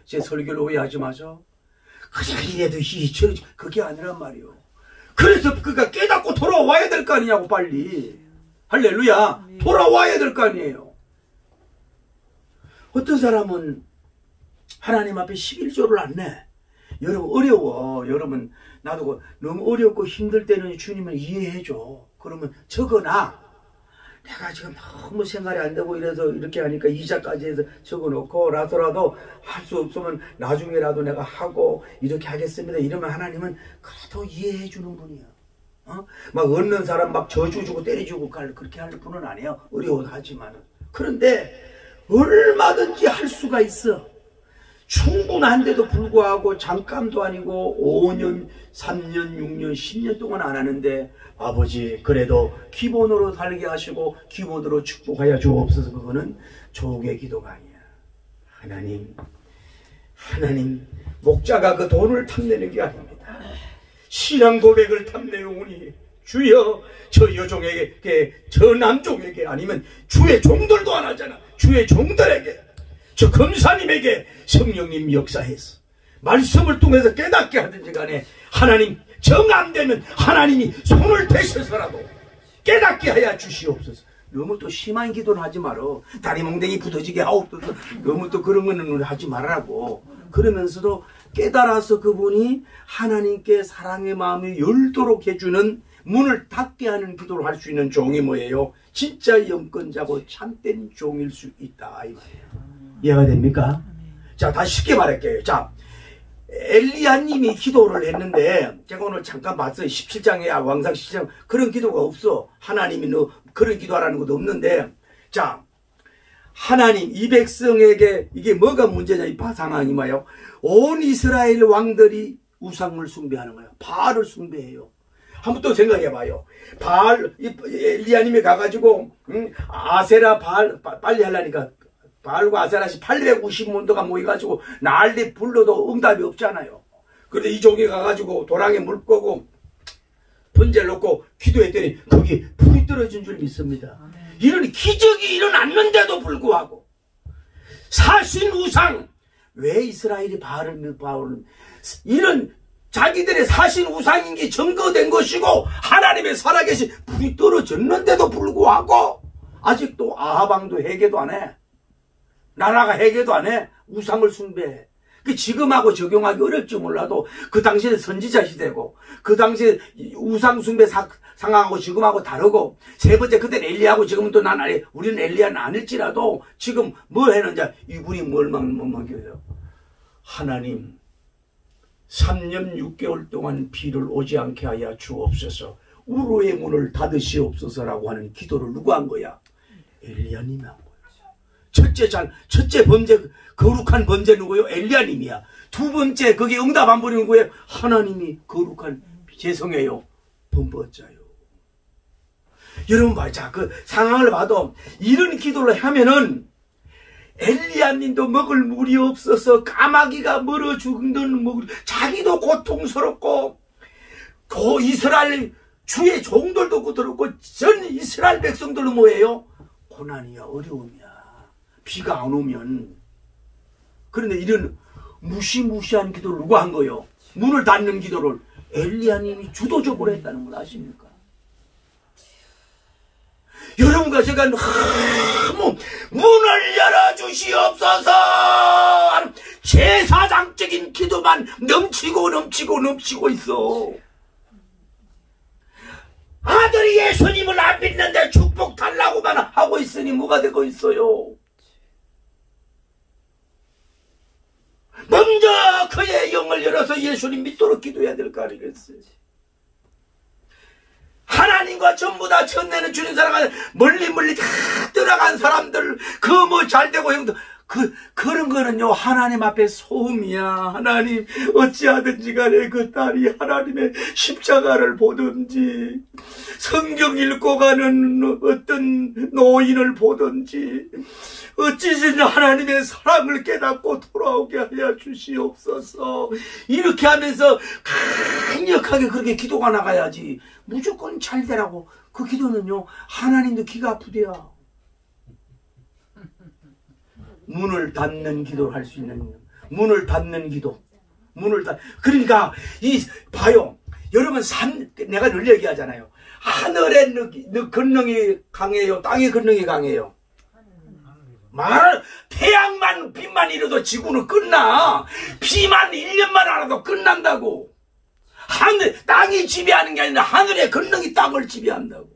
제 설교를 오해하지 마죠. 그냥 이래도 그게 아니란 말이요. 그래서 그가 깨닫고 돌아와야 될 거 아니냐고, 빨리. 할렐루야. 돌아와야 될 거 아니에요. 어떤 사람은 하나님 앞에 11조를 안 내. 여러분 어려워. 여러분 나도 너무 어렵고 힘들 때는 주님을 이해해줘. 그러면 적어놔. 내가 지금 너무 생활이 안 되고 이래서 이렇게 하니까 이자까지 해서 적어놓고, 라서라도 할 수 없으면 나중에라도 내가 하고 이렇게 하겠습니다. 이러면 하나님은 그래도 이해해 주는 분이야. 막 얻는 사람 막 저주 주고 때려주고 그렇게 할 분은 아니에요. 어려워하지만은. 그런데 얼마든지 할 수가 있어. 충분한데도 불구하고 잠깐도 아니고 5년, 3년, 6년, 10년 동안 안 하는데, 아버지 그래도 기본으로 살게 하시고 기본으로 축복하여 주옵소서. 그거는 조국의 기도가 아니야. 하나님, 목자가 그 돈을 탐내는 게 아닙니다. 신앙 고백을 탐내오니 주여 저 여종에게, 저 남종에게, 아니면 주의 종들도 안 하잖아. 주의 종들에게, 저 검사님에게 성령님 역사해서 말씀을 통해서 깨닫게 하든지 간에, 하나님 정 안 되면 하나님이 손을 대셔서라도 깨닫게 하여 주시옵소서. 너무 또 심한 기도는 하지 말어. 다리 몽댕이 부서지게 하옵소서. 너무 또 그런 거는 하지 말라고. 그러면서도 깨달아서 그분이 하나님께 사랑의 마음이 열도록 해주는, 문을 닫게 하는 기도를 할 수 있는 종이 뭐예요? 진짜 영권자고 참된 종일 수 있다, 이 말이에요. 이해가 됩니까? 자, 다시 쉽게 말할게요. 자, 엘리야님이 기도를 했는데, 제가 오늘 잠깐 봤어요. 17장에 왕상 17장 그런 기도가 없어. 하나님이 너 그런 기도하라는 것도 없는데, 자, 하나님 이 백성에게 이게 뭐가 문제냐, 이 상황이 뭐예요? 온 이스라엘 왕들이 우상을 숭배하는 거예요. 바알을 숭배해요. 한번 또 생각해봐요. 엘리야님이 가가지고 아세라 바알 빨리 하려니까 바알과 아세라시 850문도가 모여가지고 난리 불러도 응답이 없잖아요. 그런데 이 종이 가가지고 도랑에 물 끄고 번제를 놓고 기도했더니 거기 불이 떨어진 줄 믿습니다. 이런 기적이 일어났는데도 불구하고 사신 우상, 왜 이스라엘이 바알을 이런 자기들의 사신 우상인 게 증거된 것이고, 하나님의 살아계신 불이 떨어졌는데도 불구하고 아직도 아하방도 회개도 안 해. 나라가 회개도 안 해. 우상을 숭배해. 그 지금하고 적용하기 어렵지 몰라도 그 당시에 선지자 시대고, 그 당시에 우상 숭배 상황하고 지금하고 다르고, 세 번째 그때는 엘리야하고 지금은 또 우리는 엘리야는 아닐지라도 지금 뭐 했는지, 이분이 뭘만 먹여요? 하나님 3년 6개월 동안 비를 오지 않게 하여 주옵소서. 우로의 문을 닫으시옵소서라고 하는 기도를 누가 한 거야? 엘리야님이 한 거예요. 첫째 범죄, 거룩한 범죄 누구예요? 엘리야님이야. 두 번째, 거기에 응답 안 버리는 거예요? 하나님이 거룩한 죄송해요. 범법자요. 여러분 봐요. 자, 그 상황을 봐도 이런 기도를 하면은 엘리야님도 먹을 물이 없어서 까마귀가 멀어 죽는 자기도 고통스럽고 이스라엘 주의 종들도 고통스럽고 전 이스라엘 백성들도 뭐예요? 고난이야, 어려움이야. 비가 안 오면. 그런데 이런 무시무시한 기도를 누가 한 거예요? 문을 닫는 기도를 엘리야님이 주도적으로 했다는 걸 아십니까? 여러분과 제가 너무 문을 열어주시옵소서 하는 제사장적인 기도만 넘치고 있어. 아들이 예수님을 안 믿는데 축복 달라고만 하고 있으니 뭐가 되고 있어요? 먼저 그의 영을 열어서 예수님 믿도록 기도해야 될 거 아니겠어요? 하나님과 전부 다 천내는 주는 사람은 멀리 다 떠나간 사람들 그 뭐 잘되고 형들 그런 거는요 하나님 앞에 소음이야. 하나님 어찌하든지 간에 그 딸이 하나님의 십자가를 보든지 성경 읽고 가는 어떤 노인을 보든지 어찌든지 하나님의 사랑을 깨닫고 돌아오게 하여 주시옵소서. 이렇게 하면서 강력하게 그렇게 기도가 나가야지. 무조건 잘 되라고 그 기도는요 하나님도 귀가 아프대요. 문을 닫는 기도를 할 수 있는 문을 닫는 기도. 그러니까 봐요. 여러분 내가 늘 얘기하잖아요. 하늘의 권능이 강해요, 땅의 권능이 강해요. 태양만 빛만 이뤄도 지구는 끝나. 비만 1년만 알아도 끝난다고. 땅이 지배하는 게 아니라 하늘의 권능이 땅을 지배한다고.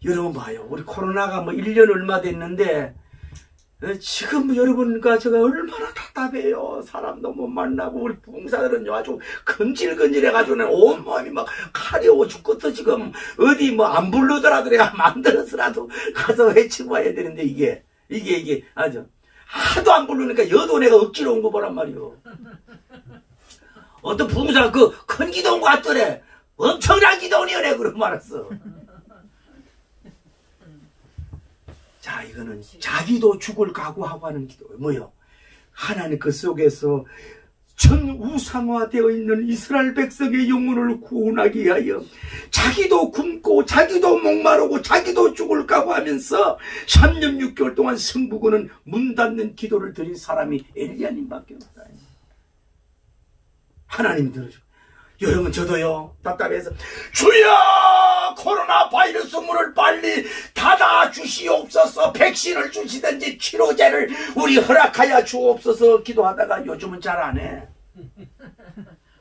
여러분 봐요. 우리 코로나가 뭐 1년 얼마 됐는데 지금 여러분과 제가 얼마나 답답해요. 사람도 못 만나고 우리 부흥사들은요 아주 근질근질해가지고 온몸이 막 가려워 죽겠어. 지금 어디 뭐 안 부르더라도 내가 만들어서라도 가서 외치고 와야 되는데 이게 아주 하도 안 부르니까 여도 내가 억지로 온 거 보란 말이요. 어떤 부흥사가 그 큰 기도 온 거 같더래. 엄청난 기도원이네 그러고 말았어. 자, 이거는 자기도 죽을 각오하고 하는 기도예요. 뭐요? 하나님 그 속에서 전 우상화되어 있는 이스라엘 백성의 영혼을 구원하기 위하여 자기도 굶고 자기도 목마르고 자기도 죽을 각오하면서 3년 6개월 동안 성부고는 문 닫는 기도를 드린 사람이 엘리야님밖에 없다. 하나님이 들어주고. 여러분 저도요 답답해서 주여 코로나 바이러스 문을 빨리 닫아 주시옵소서. 백신을 주시든지 치료제를 우리 허락하여 주옵소서 기도하다가 요즘은 잘 안 해.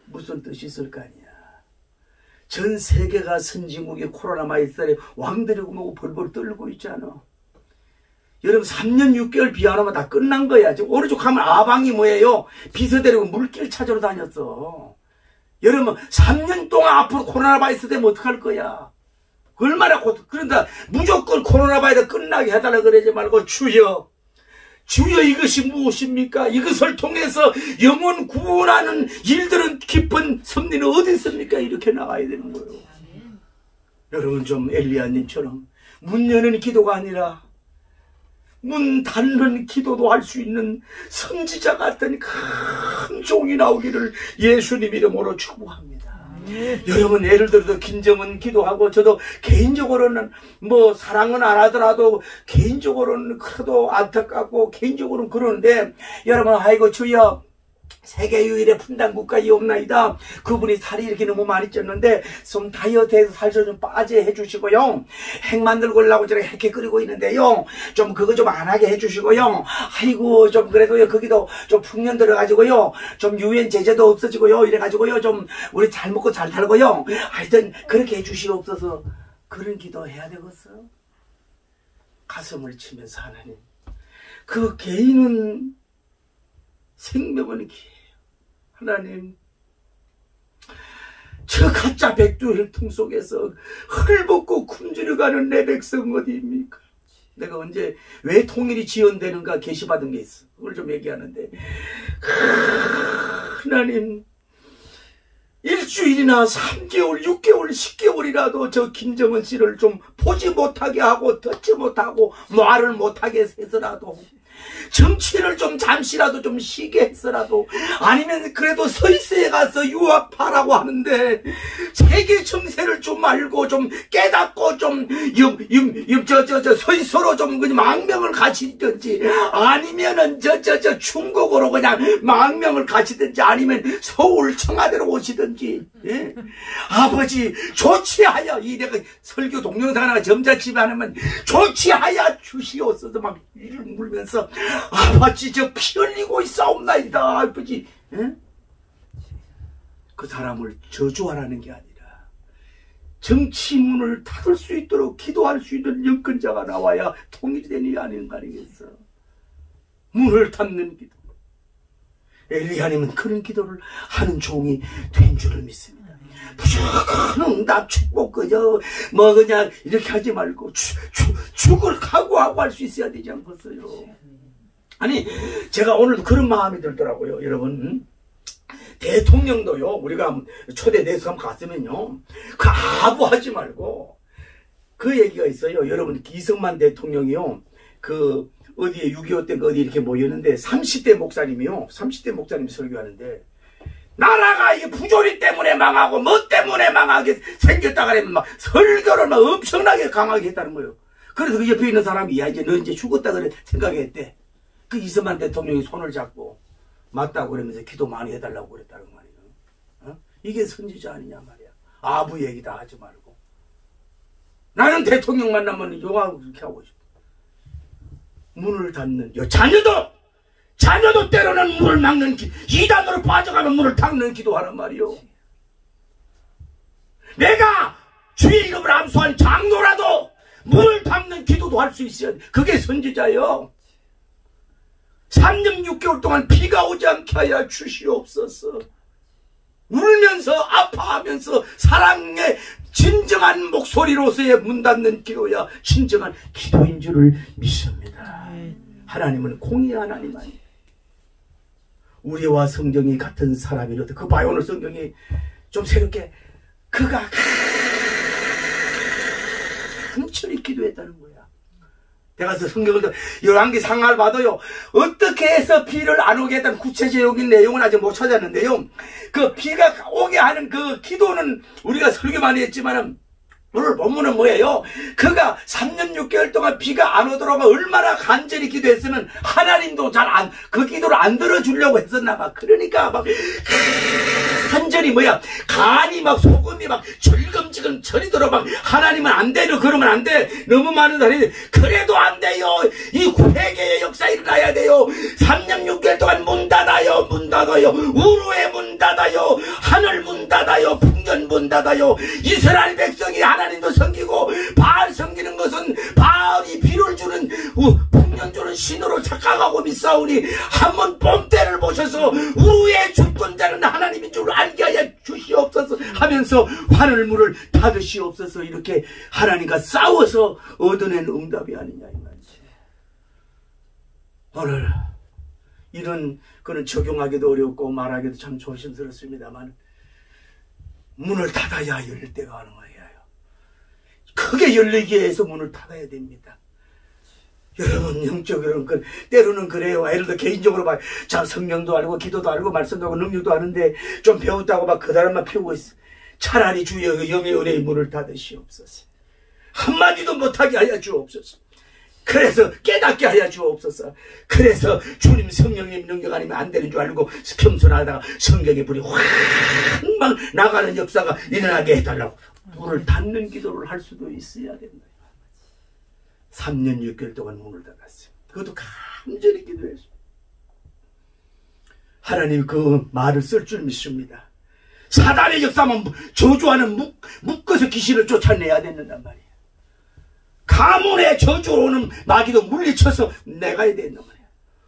무슨 뜻이 있을 거 아니야. 전 세계가 선진국이 코로나 바이러스에 왕들이고 뭐고 벌벌 떨고 있잖아. 여러분 3년 6개월 비 안 오면 다 끝난 거야. 지금 오른쪽 가면 아방이 뭐예요? 비서 데리고 물길 찾으러 다녔어. 여러분 3년 동안 앞으로 코로나 바이러스 되면 어떡할 거야? 얼마나 그런다 무조건 코로나 바이러스 끝나게 해달라 그러지 말고 주여 이것이 무엇입니까? 이것을 통해서 영혼 구원하는 일들은 깊은 섭리는 어디 있습니까? 이렇게 나가야 되는 거예요. 여러분 좀 엘리야님처럼 문 여는 기도가 아니라 문 닫는 기도도 할 수 있는 선지자 같은 큰 종이 나오기를 예수님 이름으로 축복합니다. 여러분 예를 들어서 김정은 기도하고 저도 개인적으로는 뭐 사랑은 안 하더라도 개인적으로는 그래도 안타깝고 개인적으로는 그러는데 여러분 아이고 주여 세계 유일의 분단 국가이 없나이다. 그분이 살이 이렇게 너무 많이 쪘는데 좀 다이어트해서 살 좀 빠지게 해주시고요. 핵 만들고 오려고 저렇게 핵 끓이고 있는데요. 좀 그거 좀 안 하게 해주시고요. 아이고 좀 그래도요 거기도 좀 풍년 들어가지고요. 좀 유엔 제재도 없어지고요. 이래가지고요 좀 우리 잘 먹고 잘 살고요. 하여튼 그렇게 해주시옵소서. 그런 기도 해야 되겠어. 가슴을 치면서 하나님 그 개인은 생명은 기회예요. 하나님 저 가짜 백두 혈통 속에서 헐벗고 굶주려가는 내 백성 어디입니까? 내가 언제 왜 통일이 지연되는가 계시받은 게 있어. 그걸 좀 얘기하는데, 하나님, 일주일이나 3개월, 6개월, 10개월이라도 저 김정은 씨를 좀 보지 못하게 하고 듣지 못하고 말을 못하게 해서라도, 정치를 좀 잠시라도 좀 쉬게 해서라도, 아니면 그래도 스위스에 가서 유학하라고 하는데 세계 정세를 좀 알고 좀 깨닫고 좀 스위스로 좀 그냥 망명을 가시든지, 아니면은 중국으로 그냥 망명을 가시든지, 아니면 서울 청와대로 오시든지, 예? 아버지 조치하여, 이 내가 설교 동영상 하나 점잖지 않으면 조치하여 주시옵소서 막 이를 물면서, 아버지 저 피 흘리고 있사옵나이다 아버지. 에? 그 사람을 저주하라는 게 아니라 정치문을 닫을 수 있도록 기도할 수 있는 영권자가 나와야 통일이 되는 게 아닌가. 문을 닫는 기도. 엘리야님은 그런 기도를 하는 종이 된 줄을 믿습니다. 무조건 응답 축복 그저 뭐 그냥 이렇게 하지 말고 죽을 각오하고 할 수 있어야 되지 않겠어요? 아니, 제가 오늘도 그런 마음이 들더라고요. 여러분, 대통령도요, 우리가 초대 내수 한번 갔으면요, 그 아부하지 말고, 그 얘기가 있어요. 여러분, 이승만 대통령이요, 그 어디에 6.25 때 어디 이렇게 모였는데 30대 목사님이요, 30대 목사님이 설교하는데, 나라가 이 부조리 때문에 망하고 뭐 때문에 망하게 생겼다 그러면 막 설교를 막 엄청나게 강하게 했다는 거예요. 그래서 그 옆에 있는 사람이, 야, 이제 너 이제 죽었다 그래 생각했대. 그 이승만 대통령이 손을 잡고 맞다고 그러면서 기도 많이 해달라고 그랬다는 말이에요. 어? 이게 선지자 아니냐 말이야. 아부 얘기 다 하지 말고. 나는 대통령 만나면 욕하고 그렇게 하고 싶어. 문을 닫는, 자녀도 때로는 문을 막는 이단으로 빠져가면 문을 닫는 기도하는 말이요. 내가 주의 이름을 암수한 장로라도 문을 닫는 기도도 할 수 있어야 돼. 그게 선지자요. 3년 6개월 동안 비가 오지 않게 하여 주시옵소서. 울면서 아파하면서 사랑의 진정한 목소리로서의 문 닫는 기도야 진정한 기도인 줄을 믿습니다. 하나님은 공의 하나님 아니에요. 우리와 성경이 같은 사람이로도 그 봐요. 오늘 성경이 좀 새롭게 그가 간절히 기도했다는 거야. 내가 성경을 열왕기 상하를 봐도요, 어떻게 해서 비를 안 오게 했다는 구체적인 내용은 아직 못 찾았는데요, 그 비가 오게 하는 그 기도는 우리가 설교 많이 했지만은 오늘 본문은 뭐예요? 그가 3년 6개월 동안 비가 안 오도록 얼마나 간절히 기도했으면 하나님도 그 기도를 안 들어주려고 했었나 봐. 그러니까 막 간절히 간이 막 소금이 막 절금지금 저리도록 막 하나님은 안 돼, 너 그러면 안 돼. 너무 많은 사람이 그래도 안 돼요. 이 회개의 역사 일어나야 돼요. 3년 6개월 동안 문 닫아요. 우루에 문 닫아요. 하늘 문 닫아요. 풍년 문 닫아요. 이스라엘 백성이 하나님도 섬기고 바알 섬기는 것은 바알이 비를 주는 풍년 주는 신으로 착각하고 믿사오니 한번 뽐때를 보셔서 우루의 주권자는 하나님인 줄 알게 하여 주시옵소서 하면서 하늘문을 닫으시옵소서. 이렇게 하나님과 싸워서 얻어낸 응답이 아니냐 이 말이지. 오늘 이런 그는 적용하기도 어렵고 말하기도 참 조심스럽습니다만 문을 닫아야 열릴 때가 하는 거예요. 크게 열리기 위해서 문을 닫아야 됩니다. 여러분, 영적으로는 때로는 그래요. 예를 들어 개인적으로 막 참 성경도 알고 기도도 알고 말씀도 하고 능력도 아는데 좀 배웠다고 막 그 사람만 피우고 있어. 차라리 주여 그 영의 은혜의 문을 닫으시옵소서. 한마디도 못하게 하여 주옵소서. 그래서 깨닫게 하여 주옵소서. 그래서 주님 성령님 능력 아니면 안 되는 줄 알고 겸손하다가 성경의 불이 확 막 나가는 역사가 일어나게 해달라고 문을 닫는 기도를 할 수도 있어야 된다. 3년 6개월 동안 문을 닫았어요. 그것도 간절히 기도했어요. 하나님 그 말을 쓸 줄 믿습니다. 사단의 역사만 저주하는 묶어서 귀신을 쫓아내야 된단 말이에요. 가문에 저주로 오는 마귀도 물리쳐서 내가야 된단 말이에요.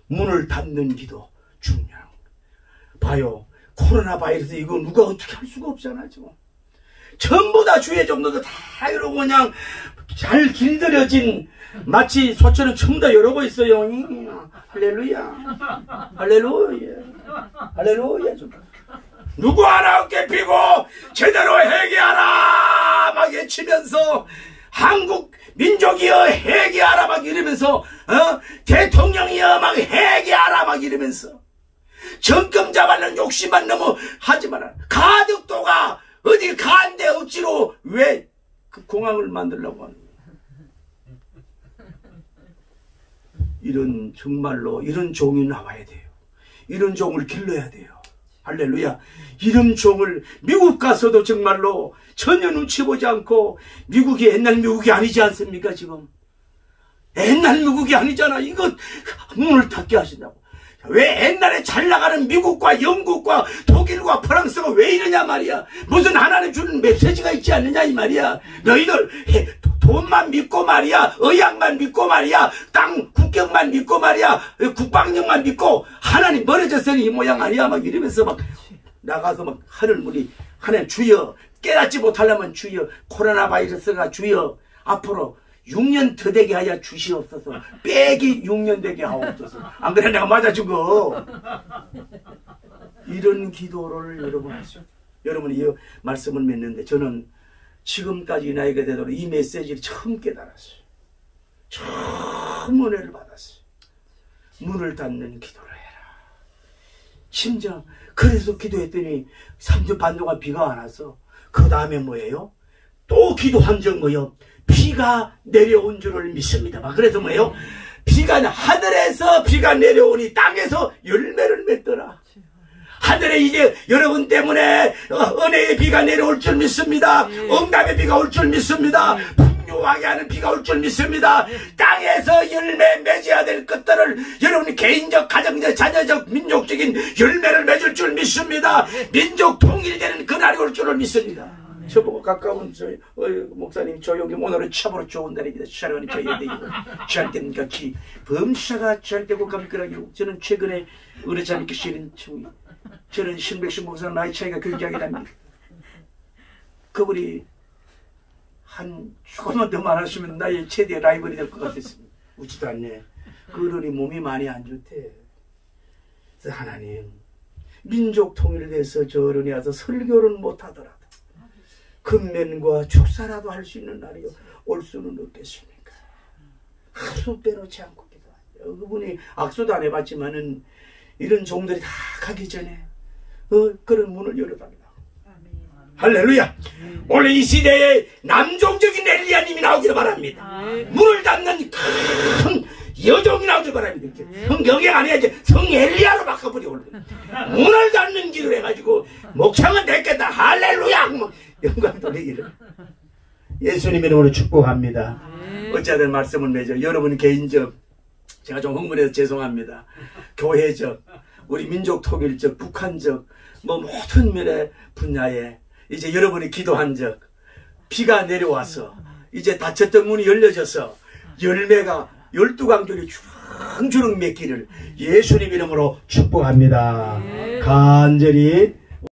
문을 닫는 기도 중요한 거예요. 봐요. 코로나 바이러스 이거 누가 어떻게 할 수가 없잖아요. 지금. 전부 다 주의 종로도 다 이러고 그냥 잘 길들여진 마치 소처럼 전부 다 이러고 있어요. 할렐루야. 할렐루야. 할렐루야. 누구 하나 어깨 피고 제대로 회개하라 막 외치면서 한국 민족이여 회개하라 막 이러면서 대통령이여 막 회개하라 막 이러면서 정권 잡아는 욕심만 너무 하지 마라. 가덕도가 어디 가는데 억지로 왜 그 공항을 만들려고 하는 거야. 이런 정말로 이런 종이 나와야 돼요. 이런 종을 길러야 돼요. 할렐루야. 이런 종을 미국 가서도 정말로 전혀 눈치 보지 않고 미국이 옛날 미국이 아니지 않습니까 지금. 옛날 미국이 아니잖아. 이거 문을 닫게 하신다고. 왜 옛날에 잘 나가는 미국과 영국과 독일과 프랑스가 왜 이러냐 말이야. 무슨 하나님 주는 메시지가 있지 않느냐 이 말이야. 너희들 돈만 믿고 말이야. 의학만 믿고 말이야. 땅 국경만 믿고 말이야. 국방력만 믿고 하나님 멀어졌으니 이 모양 아니야 막 이러면서 막 나가서 막 하늘물이 하나님 주여 깨닫지 못하려면 주여 코로나 바이러스가 주여 앞으로 6년 더 되게 하여 주시옵소서. 빼기 6년 되게 하옵소서. 안 그래 내가 맞아 죽어. 이런 기도를 여러분 하시오. 여러분이 이 말씀을 맺는데 저는 지금까지 나이가 되도록 이 메시지를 처음 깨달았어요. 처음 은혜를 받았어요. 문을 닫는 기도를 해라. 심지어 그래서 기도했더니 3주 반 동안 비가 안 와서 그 다음에 뭐예요? 또 기도한 적 뭐예요? 비가 내려온 줄을 믿습니다. 그래서 뭐예요? 비가 하늘에서 비가 내려오니 땅에서 열매를 맺더라. 하늘에 이제 여러분 때문에 은혜의 비가 내려올 줄 믿습니다. 응답의 비가 올 줄 믿습니다. 풍요하게 하는 비가 올 줄 믿습니다. 땅에서 열매 맺어야 될 것들을 여러분이 개인적, 가정적, 자녀적, 민족적인 열매를 맺을 줄 믿습니다. 민족 통일되는 그날이 올 줄을 믿습니다. 저보고 가까운 목사님 조용히 오늘은 참으로 좋은 날입니다. 촬영이 저희에 취할 때니까 범사가 취할 때고 감끌하기로 저는 최근에 의뢰자 믿기 싫은 친구 저는 신백신 목사랑 나이 차이가 굉장히 납니다. 그분이 한 조금만 더 말하시면 나의 최대 라이벌이 될 것 같았습니다. 웃지도 않네. 그러니 몸이 많이 안 좋대. 그래서 하나님 민족 통일을 위해서 저 어른이 와서 설교를 못하더라도 근면과 축사라도 할 수 있는 날이 올 수는 없겠습니까? 하루 빼놓지 않고 기도하죠. 그분이 악수도 안 해봤지만은 이런 종들이 다 가기 전에 그런 문을 열어달라. 할렐루야. 오늘 이 시대에 남종적인 엘리야님이 나오기를 바랍니다. 문을 닫는 큰 여종이 나오길 바랍니다. 성경이 아니야 이제 성엘리야로 바꿔버려. 문을 닫는 길을 해가지고 목창은 됐겠다. 할렐루야. 영광 돌리기를 예수님 이름으로 축복합니다. 어찌하든 말씀을 맺어 여러분 개인적 제가 좀 흥분해서 죄송합니다. 교회적 우리 민족 통일적 북한적 모든 면의 분야에 이제 여러분이 기도한 적 비가 내려와서 이제 닫혔던 문이 열려져서 열매가 12강줄이 주렁주렁 맺기를 예수님 이름으로 축복합니다. 간절히